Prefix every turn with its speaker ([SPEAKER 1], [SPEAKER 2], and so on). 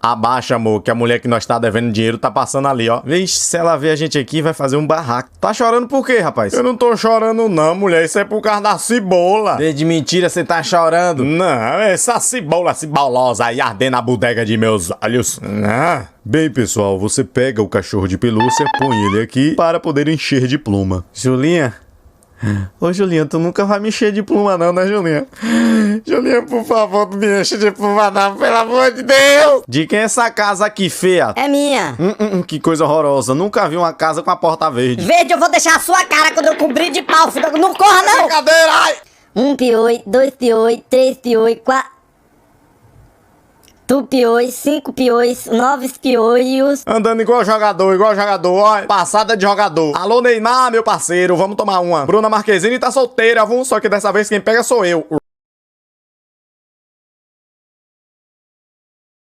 [SPEAKER 1] Abaixa, amor, que a mulher que nós tá devendo dinheiro tá passando ali, ó. Vixe, se ela ver a gente aqui, vai fazer um barraco. Tá chorando por quê, rapaz? Eu não tô chorando não, mulher. Isso é por causa da cebola. De mentira, você tá chorando? Não, essa cebola cebolosa aí ardendo a bodega de meus olhos. Não. Bem, pessoal, você pega o cachorro de pelúcia, põe ele aqui para poder encher de pluma. Julinha? Ô, Julinha, tu nunca vai me encher de pluma não, né, Julinha? Julinha, por favor, não me enche de pluma não, pelo amor de Deus! De quem é essa casa aqui, feia?
[SPEAKER 2] É minha.
[SPEAKER 1] Que coisa horrorosa. Nunca vi uma casa com a porta verde.
[SPEAKER 2] Verde, eu vou deixar a sua cara quando eu cobrir de pau, filho. Não corra, não!
[SPEAKER 1] Brincadeira, ai!
[SPEAKER 2] 1 pioi, 2 pioi, 3 pioi, 4... Tu pioi, 5 piois, 9 pioios.
[SPEAKER 1] Andando igual jogador, ó. Passada de jogador. Alô, Neymar, meu parceiro, vamos tomar uma. Bruna Marquezine tá solteira, só que dessa vez quem pega sou eu.